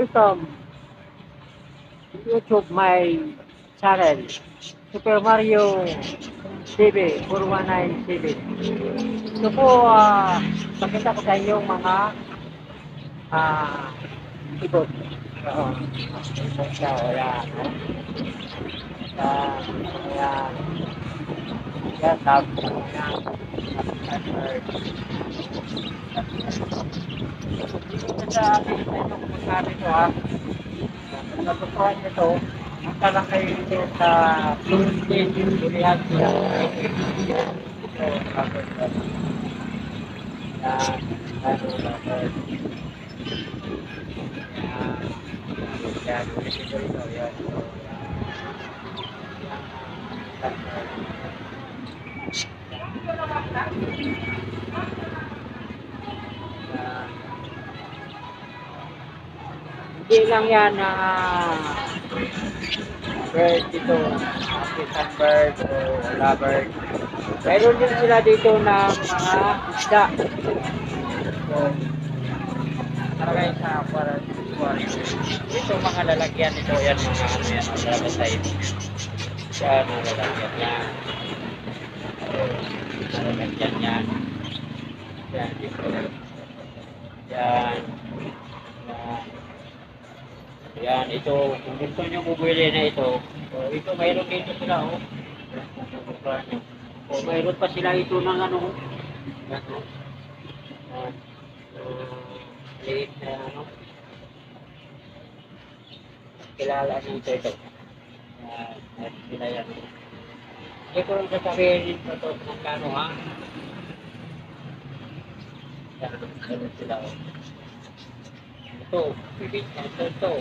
welcome YouTube my channel Super Mario TV 4197. Ito po, pakita ko sa inyo mga ibon. Oo. Ibon siya, wala. Ayan. Yan, tapos yan. Dito sa ating kung magkari ito kung natutuhan nyo ito, punta lang kayo dito sa Tuesday, Julian siya. Ito, tapos yan. Yan, ulit ito ito, yan. Hindi lang yan na bird dito, African bird o lovebird. Mayroon din sila dito ng mga isda. So, karagay sa aquarium. Ito mga lalagyan nito, yan mga ano yan, mga side. Yan, mga lalagyan yan. Lalagyan yan. Yan, dito. Yan. Yan. Yan, ito. Kung gusto nyo bumili na ito, so, ito, mayroon dito sila, oh. O, mayroon pa sila ito ng ano. Yan, oh. Yan. Liit na ano. Kilala nito ito. Yan, sila yan. Hindi ko rin sasabihin ito kung kano, ha. Yan, mayroon sila, oh. Ito, ito. Ito,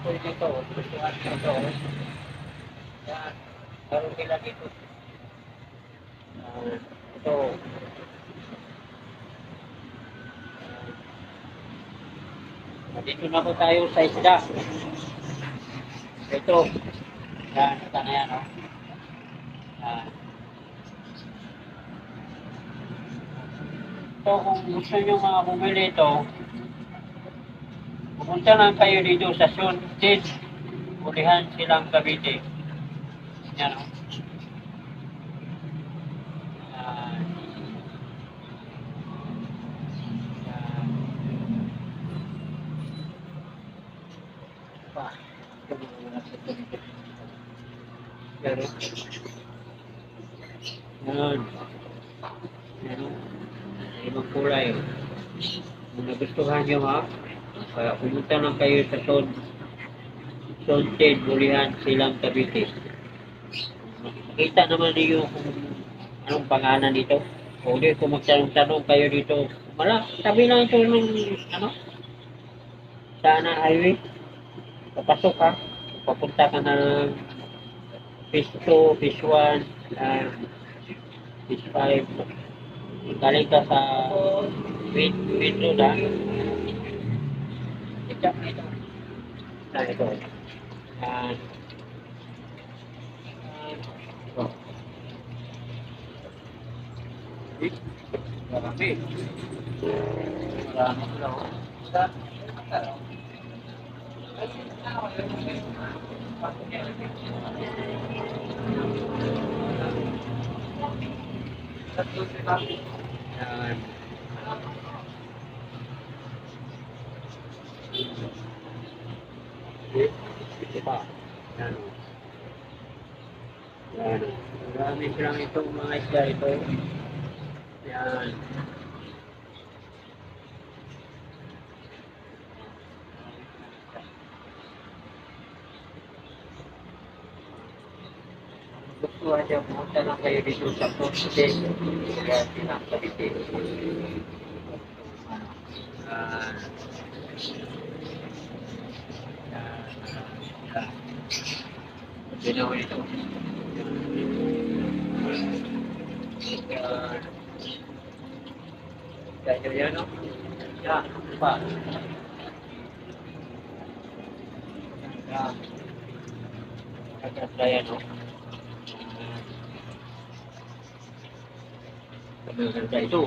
ito. Yan, meron sila dito. Ito. Dito na po tayo sa isda. Ito. Yan, ito na yan, oh. Yan. So, kung gusto nyo mga bumili ito, pupunta lang kayo dito sa Sunted, Ulihan Silang Cavite. Yan, oh. Yan. Ibang kulay. Kung nagustuhan nyo, ha, pumunta lang kayo sa Sunted, Ulihan Silang Cavite. Makita naman niyo kung anong pangalan dito. O di, kung magtanong-tanong kayo dito, tabi lang ito ng ano, sana highway. Papasok ka, papunta ka ng Phase 2, Phase 1, Phase 5. Galing ka sa main road, ha. Ito. Ito. Yan. Marami. Marami sila, oh. Yan. Ito pa. Yan. Yan. Marami silang itong mga isda ito. Yan. Gusto niya, pumunta lang kayo dito sa Tuesday. Kaya silang Cavite. Ginawa ito. Kaya yan, no? Yan, pa. Yan. Kaya, no? Maganda ito.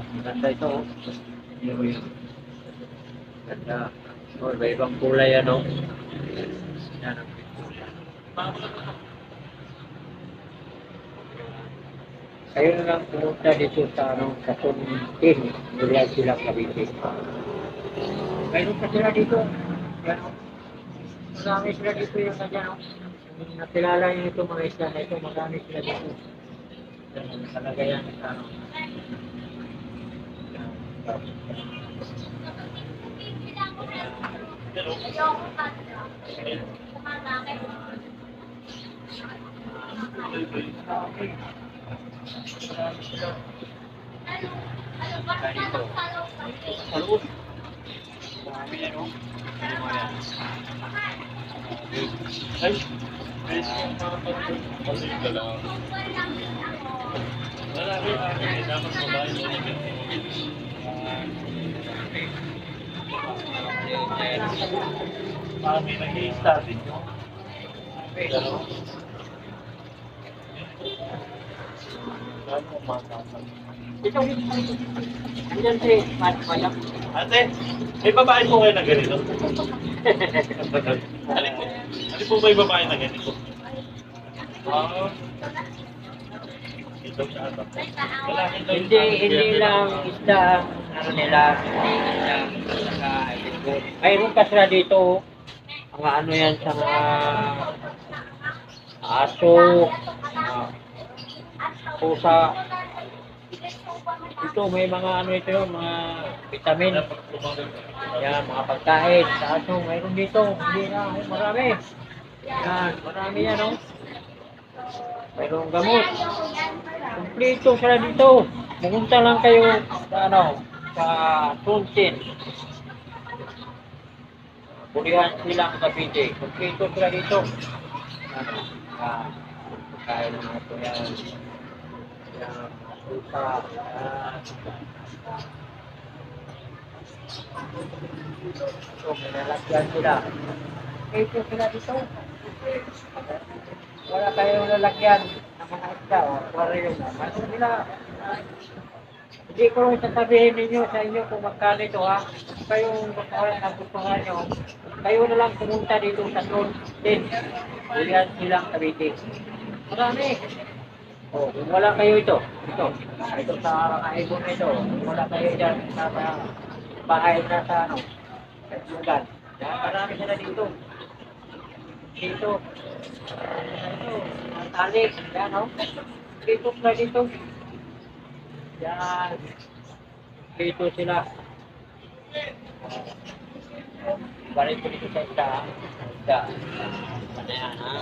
Ganda. O, iba-ibang kulay ano. Yan. Kayo na lang pumunta dito sa ano, sa Tuntin, mula sila Cavite. Mayroon pa sila dito. Yan, oh. Marami sila dito yung nandiyan. Oh. Yung nakilala nyo ito mga isla na ito, marami sila dito. Yan, talaga yan. Ano. Ganito. Salud. Marami yan, oh. Ay. Kami nag-i-start din yun. Ito, andyan si Madam. Ate, may babae po kayo na ganito? Ano po may babae na ganito? Ah. Ito siya ata. Hindi lang isda ang ano nila, hindi lang naka-ilipot. Mayroon pa sila dito, mga ano yan sa mga aso, mga pusa. Ito may mga ano ito, mga vitamin. Yan, mga pagkain sa aso, mayroon dito. Hindi na, marami. Yan, marami yan, no? Mayroong gamot. Kumplito sila dito. Pumunta lang kayo sa ano, sa Tunsin. Bulihan silang Cavite. Kumplito sila dito. Ano, kain na ito yan. Yan, pusa. So, may nalagyan sila. Kumplito sila dito. Wala kayong lalagyan ng mga isda o aquarium na. Ano nila? Hindi ko rin sasabihin ninyo sa inyo kung magkano ito ha. Kayong gustuhan nyo, kayo na lang pumunta dito sa Tunsin. Bulihan silang Cavite. Marami. O, kung wala kayo ito sa kaibon na ito, kung wala kayo dyan sa bahay na sa ano, sa lugar. Marami sila dito. Dito. Ito, talik. Yan, no? Dito sila dito. Yan. Dito sila. Balik ko dito sa isda. Isda. Ano yan, ha?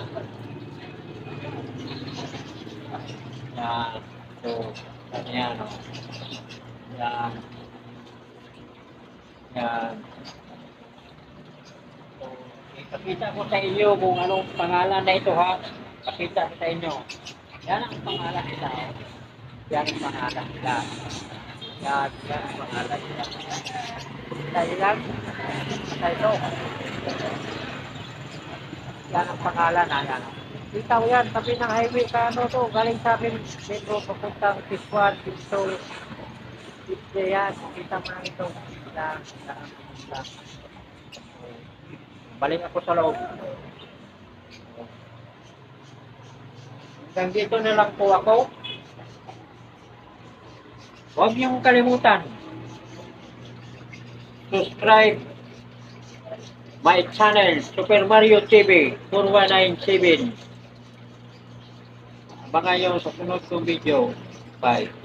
Yan. So, ano yan, no? Yan. Yan. Pakita ko sa inyo kung anong pangalan na ito ha. Pakita ko sa inyo. Yan ang pangalan nila. Yan ang pangalan nila. Yan ang pangalan nila. Tayo lang. Ito. Yan ang pangalan na yan. Kita ko yan. Tabi ng highway sa ano to. Galing sa akin. Metro papuntang Tiswan, Pistol. Yan. Kita mo lang ito. Yan. Balik ako sa loob. Hanggang dito na lang po ako. Huwag niyong kalimutan. Subscribe my channel, Super Mario TV 4197. Abangan nyo sa sunod kong video. Bye.